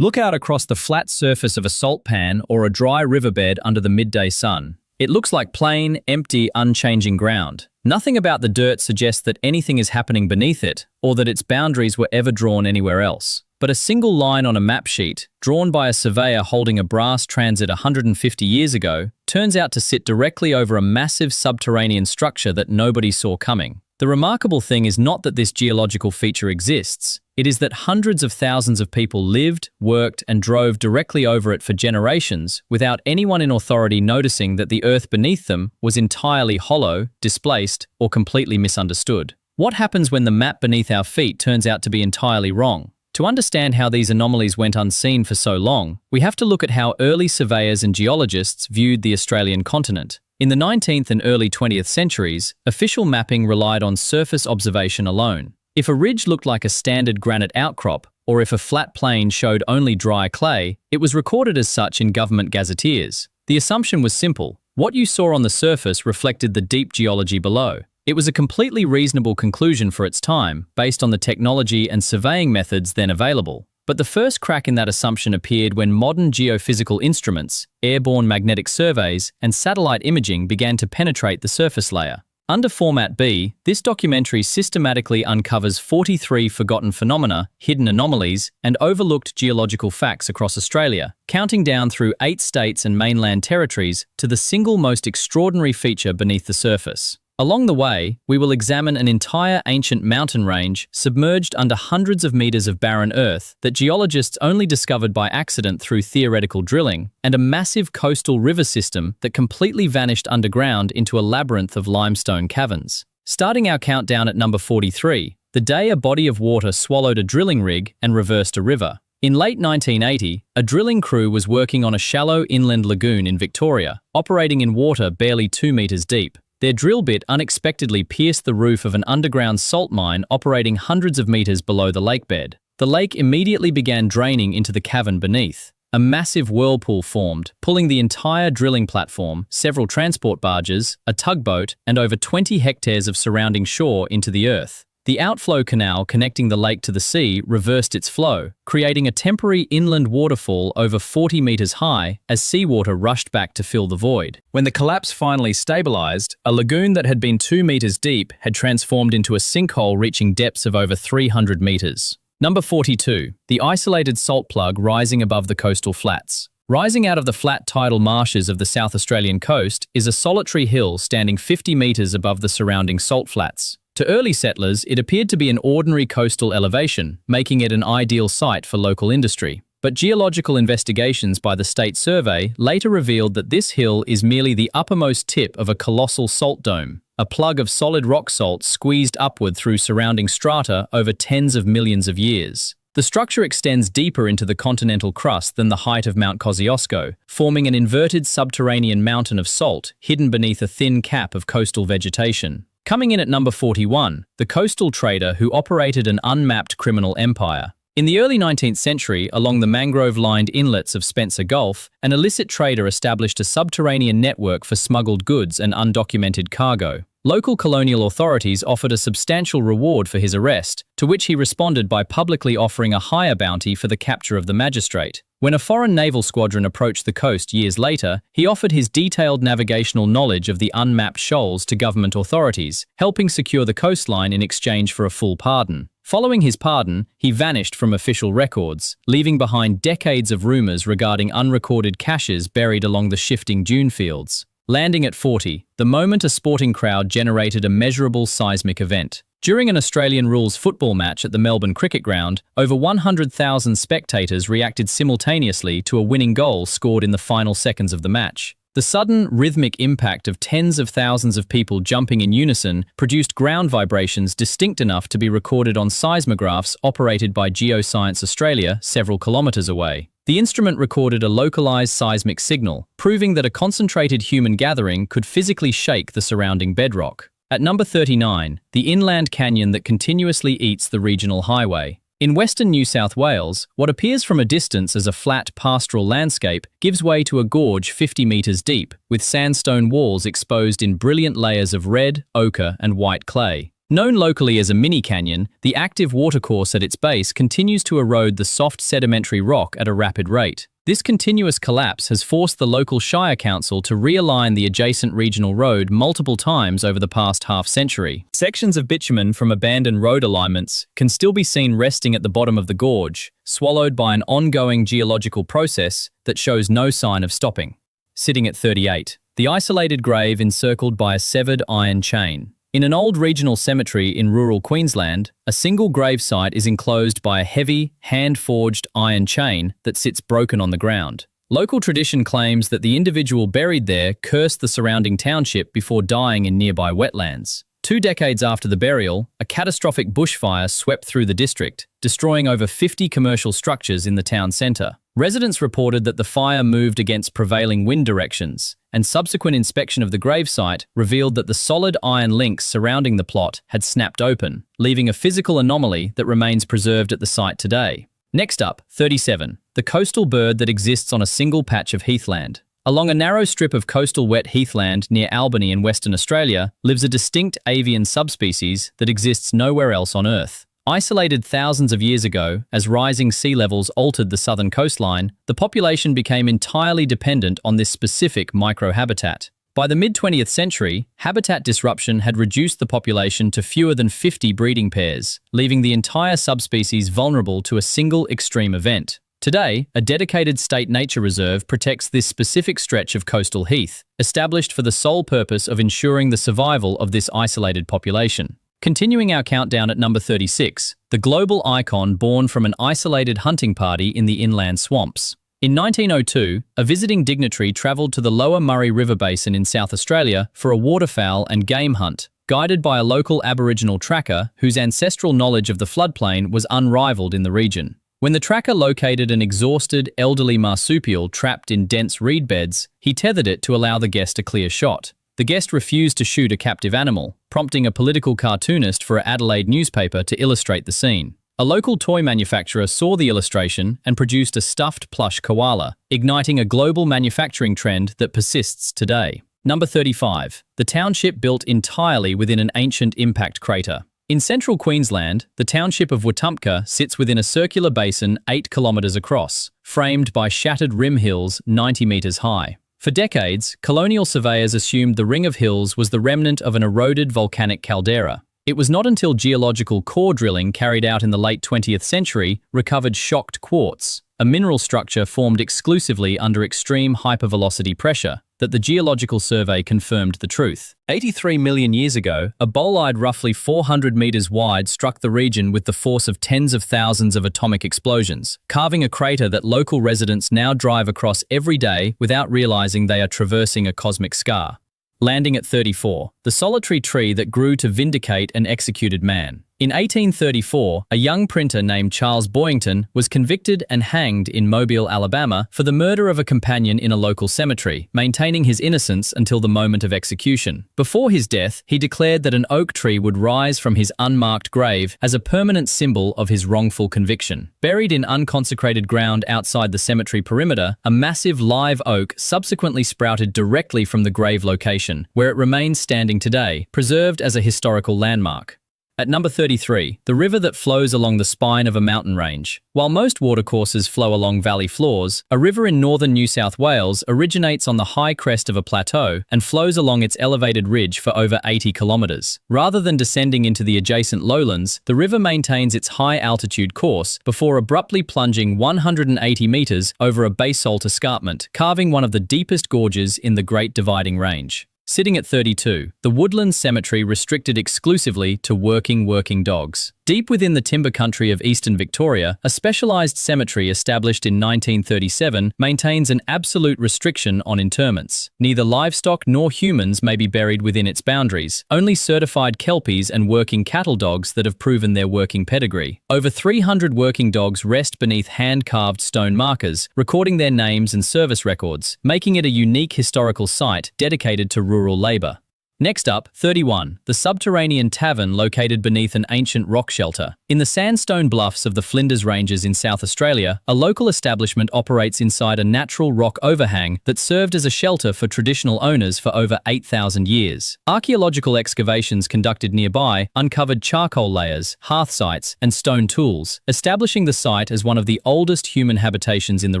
Look out across the flat surface of a salt pan or a dry riverbed under the midday sun. It looks like plain, empty, unchanging ground. Nothing about the dirt suggests that anything is happening beneath it, or that its boundaries were ever drawn anywhere else. But a single line on a map sheet, drawn by a surveyor holding a brass transit 150 years ago, turns out to sit directly over a massive subterranean structure that nobody saw coming. The remarkable thing is not that this geological feature exists. It is that hundreds of thousands of people lived, worked, and drove directly over it for generations without anyone in authority noticing that the earth beneath them was entirely hollow, displaced, or completely misunderstood. What happens when the map beneath our feet turns out to be entirely wrong? To understand how these anomalies went unseen for so long, we have to look at how early surveyors and geologists viewed the Australian continent. In the 19th and early 20th centuries, official mapping relied on surface observation alone. If a ridge looked like a standard granite outcrop, or if a flat plain showed only dry clay, it was recorded as such in government gazetteers. The assumption was simple: what you saw on the surface reflected the deep geology below. It was a completely reasonable conclusion for its time, based on the technology and surveying methods then available. But the first crack in that assumption appeared when modern geophysical instruments, airborne magnetic surveys, and satellite imaging began to penetrate the surface layer. Under Format B, this documentary systematically uncovers 43 forgotten phenomena, hidden anomalies, and overlooked geological facts across Australia, counting down through 8 states and mainland territories to the single most extraordinary feature beneath the surface. Along the way, we will examine an entire ancient mountain range submerged under hundreds of meters of barren earth that geologists only discovered by accident through theoretical drilling, and a massive coastal river system that completely vanished underground into a labyrinth of limestone caverns. Starting our countdown at number 43, the day a body of water swallowed a drilling rig and reversed a river. In late 1980, a drilling crew was working on a shallow inland lagoon in Victoria, operating in water barely 2 meters deep. Their drill bit unexpectedly pierced the roof of an underground salt mine operating hundreds of meters below the lake bed. The lake immediately began draining into the cavern beneath. A massive whirlpool formed, pulling the entire drilling platform, several transport barges, a tugboat, and over 20 hectares of surrounding shore into the earth. The outflow canal connecting the lake to the sea reversed its flow, creating a temporary inland waterfall over 40 meters high as seawater rushed back to fill the void. When the collapse finally stabilized, a lagoon that had been 2 meters deep had transformed into a sinkhole reaching depths of over 300 meters. Number 42. The isolated salt plug rising above the coastal flats. Rising out of the flat tidal marshes of the South Australian coast is a solitary hill standing 50 meters above the surrounding salt flats. To early settlers, it appeared to be an ordinary coastal elevation, making it an ideal site for local industry. But geological investigations by the State Survey later revealed that this hill is merely the uppermost tip of a colossal salt dome, a plug of solid rock salt squeezed upward through surrounding strata over tens of millions of years. The structure extends deeper into the continental crust than the height of Mount Kosciuszko, forming an inverted subterranean mountain of salt hidden beneath a thin cap of coastal vegetation. Coming in at number 41, the coastal trader who operated an unmapped criminal empire. In the early 19th century, along the mangrove-lined inlets of Spencer Gulf, an illicit trader established a subterranean network for smuggled goods and undocumented cargo. Local colonial authorities offered a substantial reward for his arrest, to which he responded by publicly offering a higher bounty for the capture of the magistrate. When a foreign naval squadron approached the coast years later, he offered his detailed navigational knowledge of the unmapped shoals to government authorities, helping secure the coastline in exchange for a full pardon. Following his pardon, he vanished from official records, leaving behind decades of rumors regarding unrecorded caches buried along the shifting dune fields. Landing at 40, the moment a sporting crowd generated a measurable seismic event. During an Australian rules football match at the Melbourne Cricket Ground, over 100,000 spectators reacted simultaneously to a winning goal scored in the final seconds of the match. The sudden, rhythmic impact of tens of thousands of people jumping in unison produced ground vibrations distinct enough to be recorded on seismographs operated by Geoscience Australia several kilometres away. The instrument recorded a localized seismic signal, proving that a concentrated human gathering could physically shake the surrounding bedrock. At number 39, the inland canyon that continuously eats the regional highway. In western New South Wales, what appears from a distance as a flat pastoral landscape gives way to a gorge 50 meters deep, with sandstone walls exposed in brilliant layers of red, ochre, and white clay. Known locally as a mini-canyon, the active watercourse at its base continues to erode the soft sedimentary rock at a rapid rate. This continuous collapse has forced the local Shire Council to realign the adjacent regional road multiple times over the past half-century. Sections of bitumen from abandoned road alignments can still be seen resting at the bottom of the gorge, swallowed by an ongoing geological process that shows no sign of stopping. Sitting at 38, the isolated grave encircled by a severed iron chain. In an old regional cemetery in rural Queensland, a single gravesite is enclosed by a heavy, hand-forged iron chain that sits broken on the ground. Local tradition claims that the individual buried there cursed the surrounding township before dying in nearby wetlands. 2 decades after the burial, a catastrophic bushfire swept through the district, destroying over 50 commercial structures in the town centre. Residents reported that the fire moved against prevailing wind directions, and subsequent inspection of the gravesite revealed that the solid iron links surrounding the plot had snapped open, leaving a physical anomaly that remains preserved at the site today. Next up, 37. The coastal bird that exists on a single patch of heathland. Along a narrow strip of coastal wet heathland near Albany in Western Australia lives a distinct avian subspecies that exists nowhere else on Earth. Isolated thousands of years ago, as rising sea levels altered the southern coastline, the population became entirely dependent on this specific microhabitat. By the mid-20th century, habitat disruption had reduced the population to fewer than 50 breeding pairs, leaving the entire subspecies vulnerable to a single extreme event. Today, a dedicated state nature reserve protects this specific stretch of coastal heath, established for the sole purpose of ensuring the survival of this isolated population. Continuing our countdown at number 36, the global icon born from an isolated hunting party in the inland swamps. In 1902, a visiting dignitary travelled to the lower Murray River Basin in South Australia for a waterfowl and game hunt, guided by a local Aboriginal tracker whose ancestral knowledge of the floodplain was unrivaled in the region. When the tracker located an exhausted, elderly marsupial trapped in dense reed beds, he tethered it to allow the guest a clear shot. The guest refused to shoot a captive animal, prompting a political cartoonist for an Adelaide newspaper to illustrate the scene. A local toy manufacturer saw the illustration and produced a stuffed plush koala, igniting a global manufacturing trend that persists today. Number 35. The township built entirely within an ancient impact crater. In central Queensland, the township of Wetumpka sits within a circular basin 8 kilometres across, framed by shattered rim hills 90 metres high. For decades, colonial surveyors assumed the ring of hills was the remnant of an eroded volcanic caldera. It was not until geological core drilling carried out in the late 20th century recovered shocked quartz, a mineral structure formed exclusively under extreme hypervelocity pressure, that the Geological Survey confirmed the truth. 83 million years ago, a bolide roughly 400 meters wide struck the region with the force of tens of thousands of atomic explosions, carving a crater that local residents now drive across every day without realizing they are traversing a cosmic scar. Landing at 34, the solitary tree that grew to vindicate an executed man. In 1834, a young printer named Charles Boyington was convicted and hanged in Mobile, Alabama, for the murder of a companion in a local cemetery, maintaining his innocence until the moment of execution. Before his death, he declared that an oak tree would rise from his unmarked grave as a permanent symbol of his wrongful conviction. Buried in unconsecrated ground outside the cemetery perimeter, a massive live oak subsequently sprouted directly from the grave location, where it remains standing today, preserved as a historical landmark. At number 33, the river that flows along the spine of a mountain range. While most watercourses flow along valley floors, a river in northern New South Wales originates on the high crest of a plateau and flows along its elevated ridge for over 80 kilometres. Rather than descending into the adjacent lowlands, the river maintains its high-altitude course before abruptly plunging 180 metres over a basalt escarpment, carving one of the deepest gorges in the Great Dividing Range. Sitting at 32, the woodland cemetery restricted exclusively to working dogs. Deep within the timber country of eastern Victoria, a specialised cemetery established in 1937 maintains an absolute restriction on interments. Neither livestock nor humans may be buried within its boundaries, only certified kelpies and working cattle dogs that have proven their working pedigree. Over 300 working dogs rest beneath hand-carved stone markers, recording their names and service records, making it a unique historical site dedicated to rural labour. Next up, 31. The subterranean tavern located beneath an ancient rock shelter. In the sandstone bluffs of the Flinders Ranges in South Australia, a local establishment operates inside a natural rock overhang that served as a shelter for traditional owners for over 8,000 years. Archaeological excavations conducted nearby uncovered charcoal layers, hearth sites, and stone tools, establishing the site as one of the oldest human habitations in the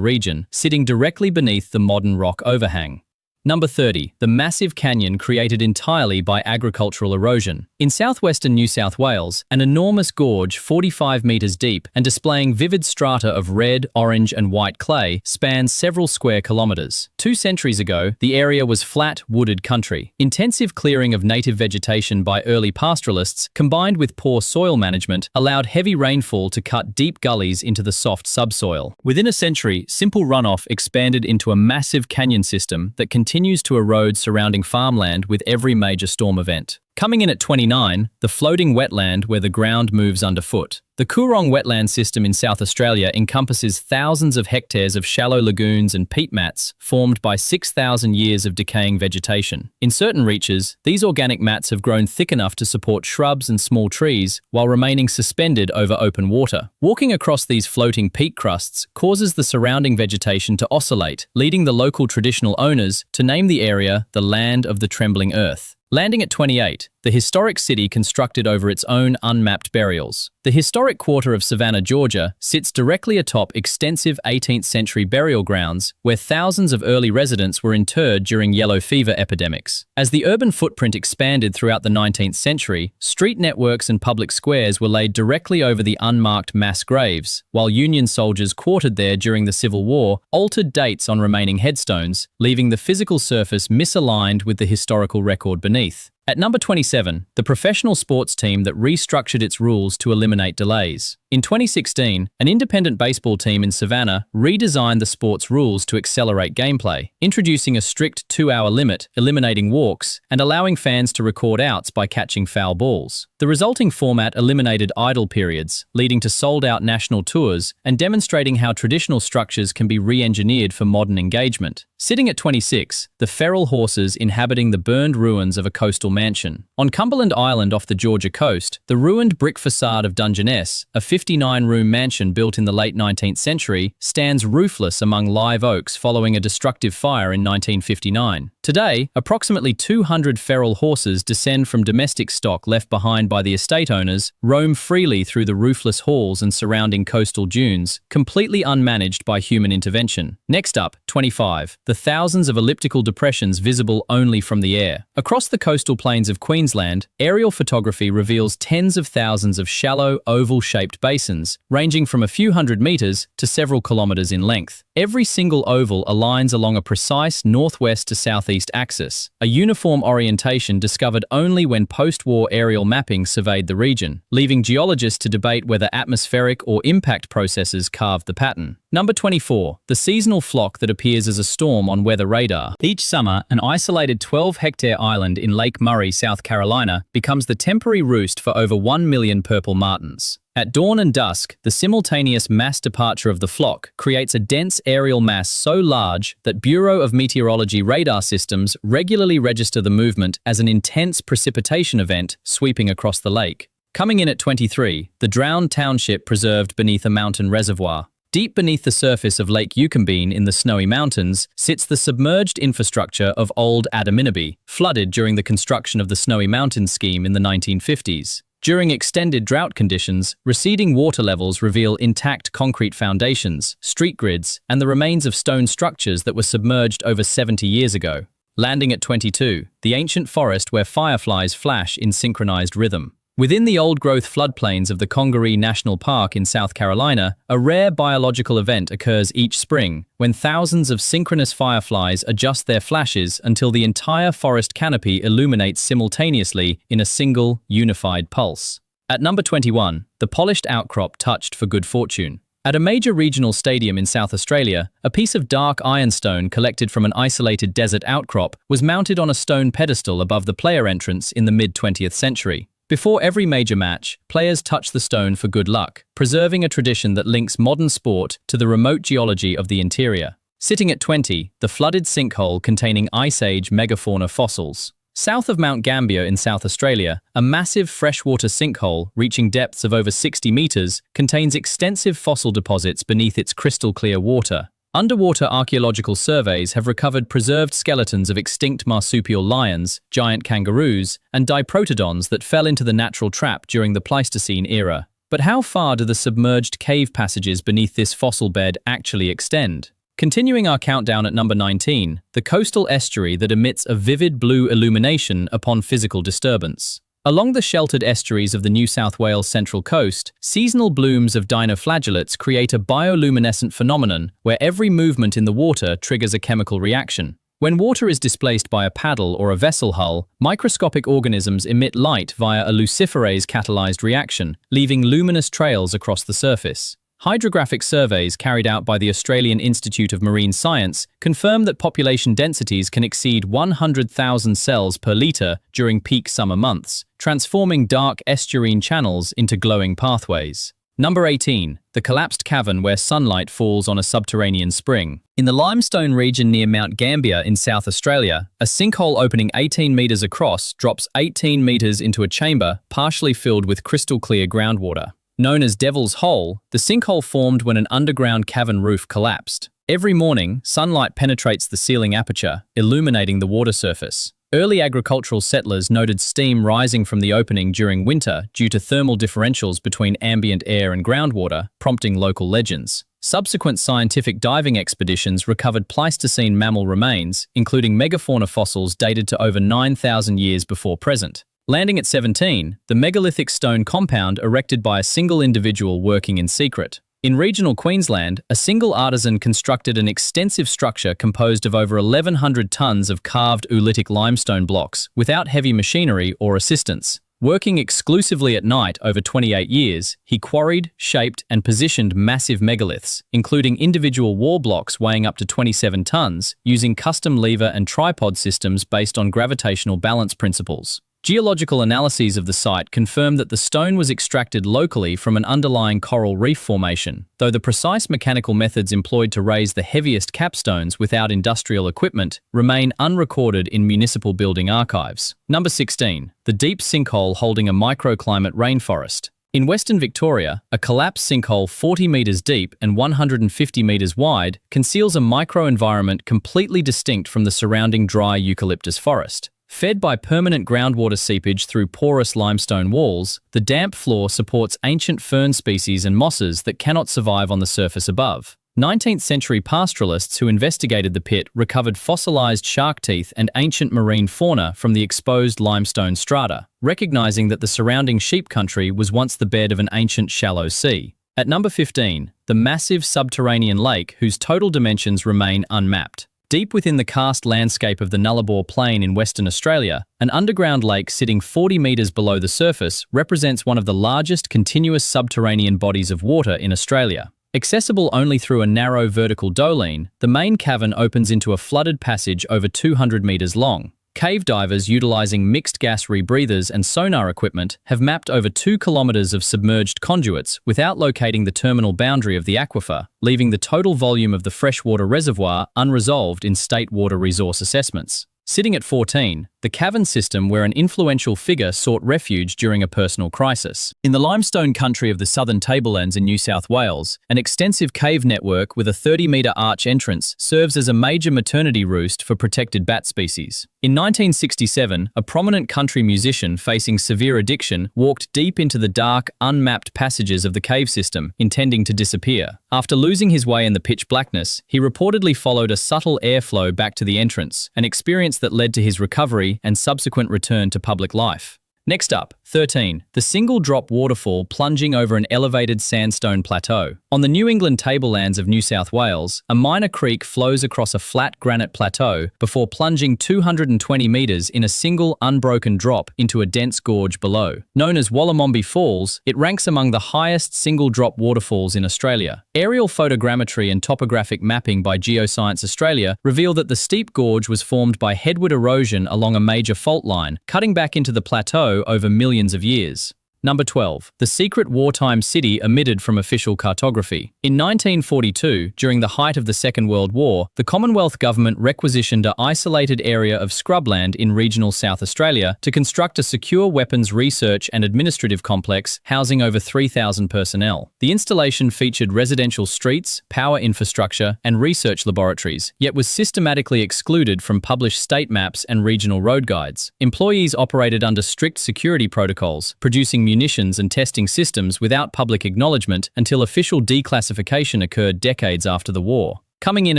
region, sitting directly beneath the modern rock overhang. Number 30. The massive canyon created entirely by agricultural erosion. In southwestern New South Wales, an enormous gorge 45 metres deep and displaying vivid strata of red, orange and white clay spans several square kilometres. 2 centuries ago, the area was flat, wooded country. Intensive clearing of native vegetation by early pastoralists, combined with poor soil management, allowed heavy rainfall to cut deep gullies into the soft subsoil. Within a century, simple runoff expanded into a massive canyon system that continues to erode surrounding farmland with every major storm event. Coming in at 29, the floating wetland where the ground moves underfoot. The Coorong wetland system in South Australia encompasses thousands of hectares of shallow lagoons and peat mats formed by 6,000 years of decaying vegetation. In certain reaches, these organic mats have grown thick enough to support shrubs and small trees while remaining suspended over open water. Walking across these floating peat crusts causes the surrounding vegetation to oscillate, leading the local traditional owners to name the area the Land of the Trembling Earth. Landing at 28, the historic city constructed over its own unmapped burials. The historic quarter of Savannah, Georgia, sits directly atop extensive 18th century burial grounds where thousands of early residents were interred during yellow fever epidemics. As the urban footprint expanded throughout the 19th century, street networks and public squares were laid directly over the unmarked mass graves, while Union soldiers quartered there during the Civil War altered dates on remaining headstones, leaving the physical surface misaligned with the historical record beneath. At number 27, the professional sports team that restructured its rules to eliminate delays. In 2016, an independent baseball team in Savannah redesigned the sport's rules to accelerate gameplay, introducing a strict 2-hour limit, eliminating walks, and allowing fans to record outs by catching foul balls. The resulting format eliminated idle periods, leading to sold-out national tours and demonstrating how traditional structures can be re-engineered for modern engagement. Sitting at 26, the feral horses inhabiting the burned ruins of a coastal mansion. On Cumberland Island off the Georgia coast, the ruined brick facade of Dungeness, a 59-room mansion built in the late 19th century, stands roofless among live oaks following a destructive fire in 1959. Today, approximately 200 feral horses descend from domestic stock left behind by the estate owners, roam freely through the roofless halls and surrounding coastal dunes, completely unmanaged by human intervention. Next up, 25. The thousands of elliptical depressions visible only from the air. Across the coastal plains of Queensland, aerial photography reveals tens of thousands of shallow, oval-shaped basins, ranging from a few hundred meters to several kilometers in length. Every single oval aligns along a precise northwest to southeast axis, a uniform orientation discovered only when post-war aerial mapping surveyed the region, leaving geologists to debate whether atmospheric or impact processes carved the pattern. Number 24. The seasonal flock that appears as a storm on weather radar. Each summer, an isolated 12-hectare island in Lake Murray, South Carolina, becomes the temporary roost for over 1 million purple martins. At dawn and dusk, the simultaneous mass departure of the flock creates a dense aerial mass so large that Bureau of Meteorology radar systems regularly register the movement as an intense precipitation event sweeping across the lake. Coming in at 23, the drowned township preserved beneath a mountain reservoir. Deep beneath the surface of Lake Yucumbene in the Snowy Mountains sits the submerged infrastructure of Old Adaminaby, flooded during the construction of the Snowy Mountains scheme in the 1950s. During extended drought conditions, receding water levels reveal intact concrete foundations, street grids, and the remains of stone structures that were submerged over 70 years ago. Landing at 22, the ancient forest where fireflies flash in synchronized rhythm. Within the old-growth floodplains of the Congaree National Park in South Carolina, a rare biological event occurs each spring when thousands of synchronous fireflies adjust their flashes until the entire forest canopy illuminates simultaneously in a single, unified pulse. At number 21, the polished outcrop touched for good fortune. At a major regional stadium in South Australia, a piece of dark ironstone collected from an isolated desert outcrop was mounted on a stone pedestal above the player entrance in the mid-20th century. Before every major match, players touch the stone for good luck, preserving a tradition that links modern sport to the remote geology of the interior. Sitting at 20, the flooded sinkhole containing Ice Age megafauna fossils. South of Mount Gambier in South Australia, a massive freshwater sinkhole reaching depths of over 60 meters contains extensive fossil deposits beneath its crystal-clear water. Underwater archaeological surveys have recovered preserved skeletons of extinct marsupial lions, giant kangaroos, and diprotodons that fell into the natural trap during the Pleistocene era. But how far do the submerged cave passages beneath this fossil bed actually extend? Continuing our countdown at number 19, the coastal estuary that emits a vivid blue illumination upon physical disturbance. Along the sheltered estuaries of the New South Wales Central Coast, seasonal blooms of dinoflagellates create a bioluminescent phenomenon where every movement in the water triggers a chemical reaction. When water is displaced by a paddle or a vessel hull, microscopic organisms emit light via a luciferase-catalyzed reaction, leaving luminous trails across the surface. Hydrographic surveys carried out by the Australian Institute of Marine Science confirm that population densities can exceed 100,000 cells per litre during peak summer months, transforming dark estuarine channels into glowing pathways. Number 18. The collapsed cavern where sunlight falls on a subterranean spring. In the limestone region near Mount Gambier in South Australia, a sinkhole opening 18 metres across drops 18 metres into a chamber partially filled with crystal-clear groundwater. Known as Devil's Hole, the sinkhole formed when an underground cavern roof collapsed. Every morning, sunlight penetrates the ceiling aperture, illuminating the water surface. Early agricultural settlers noted steam rising from the opening during winter due to thermal differentials between ambient air and groundwater, prompting local legends. Subsequent scientific diving expeditions recovered Pleistocene mammal remains, including megafauna fossils dated to over 9,000 years before present. Landing at 17, the megalithic stone compound erected by a single individual working in secret. In regional Queensland, a single artisan constructed an extensive structure composed of over 1,100 tons of carved oolitic limestone blocks without heavy machinery or assistance. Working exclusively at night over 28 years, he quarried, shaped, and positioned massive megaliths, including individual wall blocks weighing up to 27 tons, using custom lever and tripod systems based on gravitational balance principles. Geological analyses of the site confirm that the stone was extracted locally from an underlying coral reef formation, though the precise mechanical methods employed to raise the heaviest capstones without industrial equipment remain unrecorded in municipal building archives. Number 16. The deep sinkhole holding a microclimate rainforest. In Western Victoria, a collapsed sinkhole 40 metres deep and 150 metres wide conceals a microenvironment completely distinct from the surrounding dry eucalyptus forest. Fed by permanent groundwater seepage through porous limestone walls, the damp floor supports ancient fern species and mosses that cannot survive on the surface above. 19th century pastoralists who investigated the pit recovered fossilized shark teeth and ancient marine fauna from the exposed limestone strata, recognizing that the surrounding sheep country was once the bed of an ancient shallow sea. At number 15, the massive subterranean lake whose total dimensions remain unmapped. Deep within the karst landscape of the Nullarbor Plain in Western Australia, an underground lake sitting 40 metres below the surface represents one of the largest continuous subterranean bodies of water in Australia. Accessible only through a narrow vertical doline, the main cavern opens into a flooded passage over 200 metres long. Cave divers utilising mixed gas rebreathers and sonar equipment have mapped over 2 kilometres of submerged conduits without locating the terminal boundary of the aquifer, leaving the total volume of the freshwater reservoir unresolved in state water resource assessments. Sitting at 14, the cavern system where an influential figure sought refuge during a personal crisis. In the limestone country of the southern tablelands in New South Wales, an extensive cave network with a 30-metre arch entrance serves as a major maternity roost for protected bat species. In 1967, a prominent country musician facing severe addiction walked deep into the dark, unmapped passages of the cave system, intending to disappear. After losing his way in the pitch blackness, he reportedly followed a subtle airflow back to the entrance, an experience that led to his recovery and subsequent return to public life. Next up, 13. The single-drop waterfall plunging over an elevated sandstone plateau. On the New England tablelands of New South Wales, a minor creek flows across a flat granite plateau before plunging 220 metres in a single, unbroken drop into a dense gorge below. Known as Wollomombi Falls, it ranks among the highest single-drop waterfalls in Australia. Aerial photogrammetry and topographic mapping by Geoscience Australia reveal that the steep gorge was formed by headward erosion along a major fault line, cutting back into the plateau over millions of years. Number 12. The secret wartime city omitted from official cartography. In 1942, during the height of the Second World War, the Commonwealth government requisitioned an isolated area of scrubland in regional South Australia to construct a secure weapons research and administrative complex housing over 3,000 personnel. The installation featured residential streets, power infrastructure, and research laboratories, yet was systematically excluded from published state maps and regional road guides. Employees operated under strict security protocols, producing munitions and testing systems without public acknowledgement until official declassification occurred decades after the war. Coming in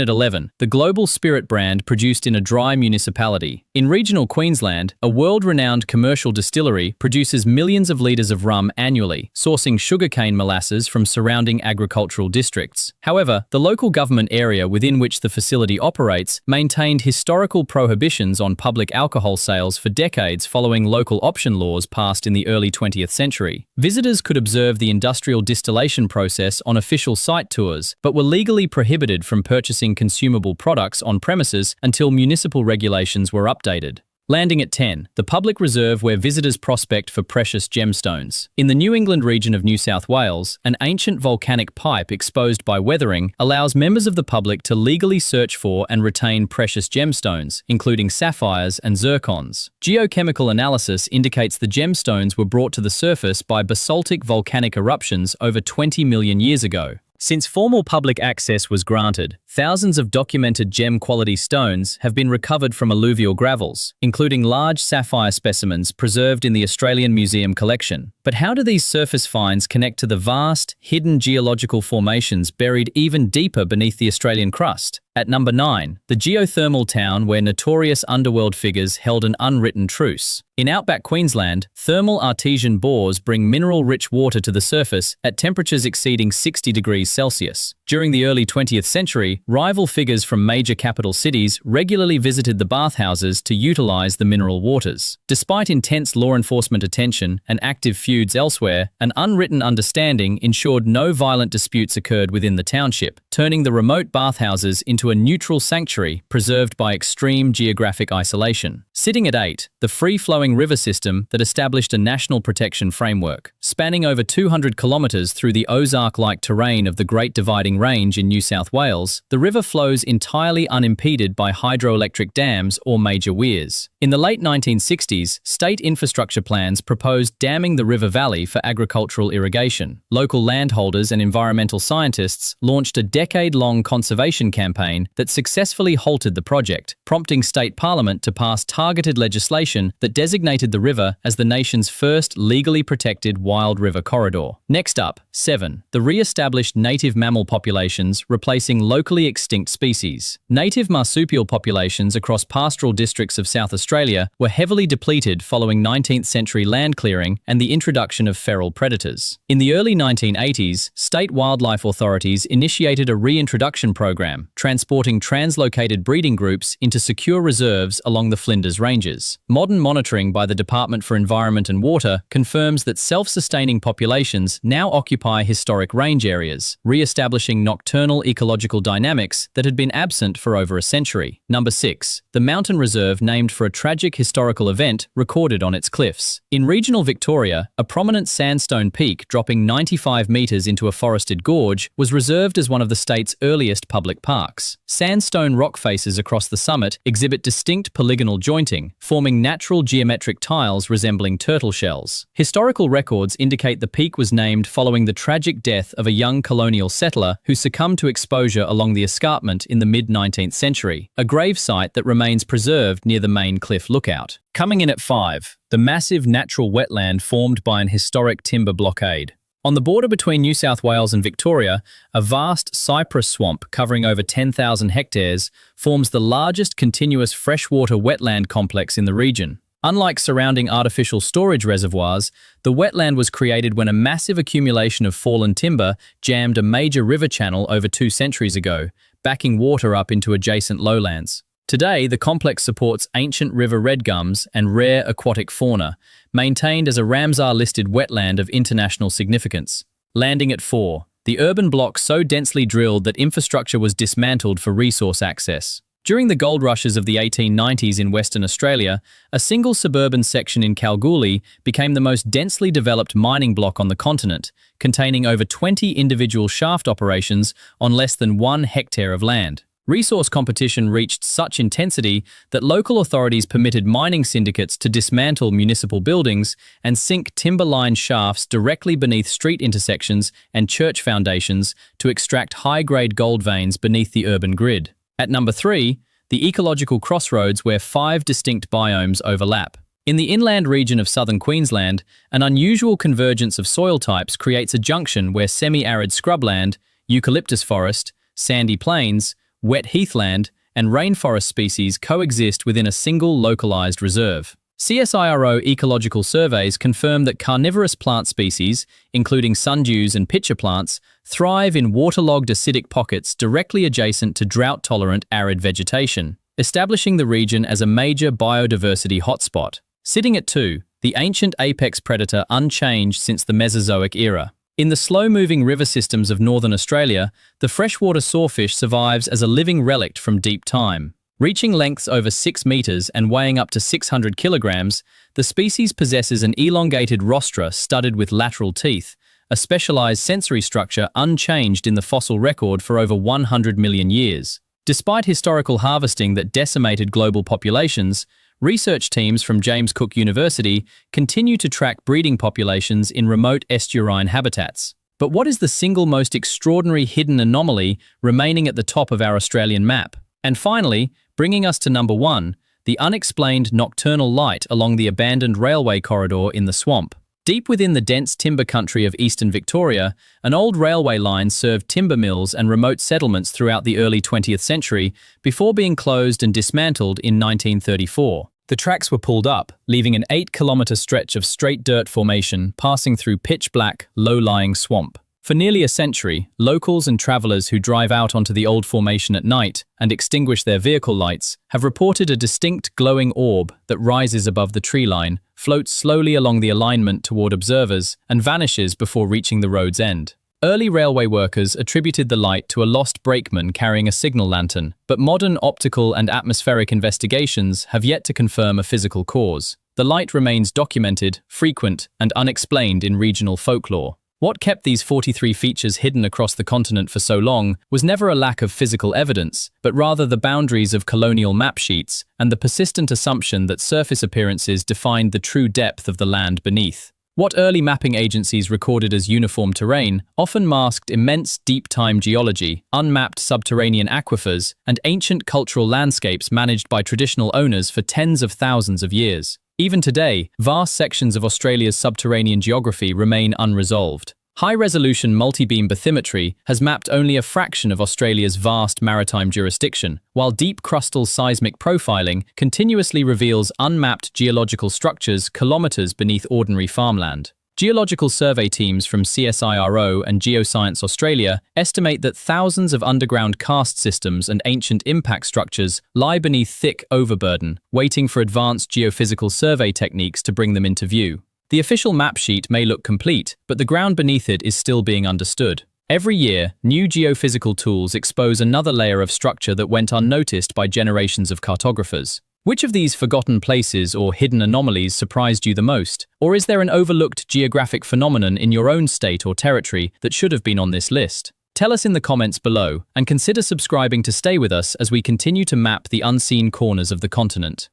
at 11, the Global Spirit brand produced in a dry municipality. In regional Queensland, a world-renowned commercial distillery produces millions of litres of rum annually, sourcing sugarcane molasses from surrounding agricultural districts. However, the local government area within which the facility operates maintained historical prohibitions on public alcohol sales for decades following local option laws passed in the early 20th century. Visitors could observe the industrial distillation process on official site tours, but were legally prohibited from purchasing consumable products on premises until municipal regulations were updated. Landing at 10, the public reserve where visitors prospect for precious gemstones. In the New England region of New South Wales, an ancient volcanic pipe exposed by weathering allows members of the public to legally search for and retain precious gemstones, including sapphires and zircons. Geochemical analysis indicates the gemstones were brought to the surface by basaltic volcanic eruptions over 20 million years ago. Since formal public access was granted, thousands of documented gem-quality stones have been recovered from alluvial gravels, including large sapphire specimens preserved in the Australian Museum collection. But how do these surface finds connect to the vast, hidden geological formations buried even deeper beneath the Australian crust? At number 9, the geothermal town where notorious underworld figures held an unwritten truce. In outback Queensland, thermal artesian bores bring mineral-rich water to the surface at temperatures exceeding 60 degrees Celsius. During the early 20th century, rival figures from major capital cities regularly visited the bathhouses to utilize the mineral waters. Despite intense law enforcement attention and active feuds elsewhere, an unwritten understanding ensured no violent disputes occurred within the township, turning the remote bathhouses into a neutral sanctuary preserved by extreme geographic isolation. Sitting at 8, the free-flowing river system that established a national protection framework. Spanning over 200 kilometres through the Ozark-like terrain of the Great Dividing Range in New South Wales, the river flows entirely unimpeded by hydroelectric dams or major weirs. In the late 1960s, state infrastructure plans proposed damming the river valley for agricultural irrigation. Local landholders and environmental scientists launched a decade-long conservation campaign that successfully halted the project, prompting state parliament to pass targeted legislation that designated the river as the nation's first legally protected wild river corridor. Next up, 7. The re-established native mammal populations replacing locally extinct species. Native marsupial populations across pastoral districts of South Australia were heavily depleted following 19th century land clearing and the introduction of feral predators. In the early 1980s, state wildlife authorities initiated a reintroduction program, transporting translocated breeding groups into secure reserves along the Flinders Ranges. Modern monitoring by the Department for Environment and Water confirms that self-sustaining populations now occupy historic range areas, re-establishing nocturnal ecological dynamics that had been absent for over a century. Number 6. The mountain reserve named for a tragic historical event recorded on its cliffs. In regional Victoria, a prominent sandstone peak dropping 95 metres into a forested gorge was reserved as one of the state's earliest public parks. Sandstone rock faces across the summit exhibit distinct polygonal jointing, forming natural geometric tiles resembling turtle shells. Historical records indicate the peak was named following the tragic death of a young colonial settler who succumbed to exposure along the escarpment in the mid-19th century, a grave site that remains preserved near the main cliff lookout. Coming in at 5, the massive natural wetland formed by an historic timber blockade. On the border between New South Wales and Victoria, a vast cypress swamp covering over 10,000 hectares forms the largest continuous freshwater wetland complex in the region. Unlike surrounding artificial storage reservoirs, the wetland was created when a massive accumulation of fallen timber jammed a major river channel over 2 centuries ago, backing water up into adjacent lowlands. Today, the complex supports ancient river redgums and rare aquatic fauna, maintained as a Ramsar-listed wetland of international significance. Landing at 4, the urban block so densely drilled that infrastructure was dismantled for resource access. During the gold rushes of the 1890s in Western Australia, a single suburban section in Kalgoorlie became the most densely developed mining block on the continent, containing over 20 individual shaft operations on less than 1 hectare of land. Resource competition reached such intensity that local authorities permitted mining syndicates to dismantle municipal buildings and sink timber-lined shafts directly beneath street intersections and church foundations to extract high-grade gold veins beneath the urban grid. At number 3, the ecological crossroads where 5 distinct biomes overlap. In the inland region of southern Queensland, an unusual convergence of soil types creates a junction where semi-arid scrubland, eucalyptus forest, sandy plains, wet heathland, and rainforest species coexist within a single localized reserve. CSIRO ecological surveys confirm that carnivorous plant species, including sundews and pitcher plants, thrive in waterlogged acidic pockets directly adjacent to drought-tolerant arid vegetation, establishing the region as a major biodiversity hotspot. Sitting at 2, the ancient apex predator unchanged since the Mesozoic era. In the slow-moving river systems of northern Australia, the freshwater sawfish survives as a living relic from deep time. Reaching lengths over 6 meters and weighing up to 600 kilograms, the species possesses an elongated rostra studded with lateral teeth, a specialized sensory structure unchanged in the fossil record for over 100 million years. Despite historical harvesting that decimated global populations, research teams from James Cook University continue to track breeding populations in remote estuarine habitats. But what is the single most extraordinary hidden anomaly remaining at the top of our Australian map? And finally, bringing us to number 1, the unexplained nocturnal light along the abandoned railway corridor in the swamp. Deep within the dense timber country of eastern Victoria, an old railway line served timber mills and remote settlements throughout the early 20th century before being closed and dismantled in 1934. The tracks were pulled up, leaving an 8-kilometre stretch of straight dirt formation passing through pitch-black, low-lying swamp. For nearly a century, locals and travellers who drive out onto the old formation at night and extinguish their vehicle lights have reported a distinct glowing orb that rises above the tree line, floats slowly along the alignment toward observers, and vanishes before reaching the road's end. Early railway workers attributed the light to a lost brakeman carrying a signal lantern, but modern optical and atmospheric investigations have yet to confirm a physical cause. The light remains documented, frequent, and unexplained in regional folklore. What kept these 43 features hidden across the continent for so long was never a lack of physical evidence, but rather the boundaries of colonial map sheets and the persistent assumption that surface appearances defined the true depth of the land beneath. What early mapping agencies recorded as uniform terrain often masked immense deep-time geology, unmapped subterranean aquifers, and ancient cultural landscapes managed by traditional owners for tens of thousands of years. Even today, vast sections of Australia's subterranean geography remain unresolved. High-resolution multi-beam bathymetry has mapped only a fraction of Australia's vast maritime jurisdiction, while deep crustal seismic profiling continuously reveals unmapped geological structures kilometres beneath ordinary farmland. Geological survey teams from CSIRO and Geoscience Australia estimate that thousands of underground karst systems and ancient impact structures lie beneath thick overburden, waiting for advanced geophysical survey techniques to bring them into view. The official map sheet may look complete, but the ground beneath it is still being understood. Every year, new geophysical tools expose another layer of structure that went unnoticed by generations of cartographers. Which of these forgotten places or hidden anomalies surprised you the most? Or is there an overlooked geographic phenomenon in your own state or territory that should have been on this list? Tell us in the comments below, and consider subscribing to stay with us as we continue to map the unseen corners of the continent.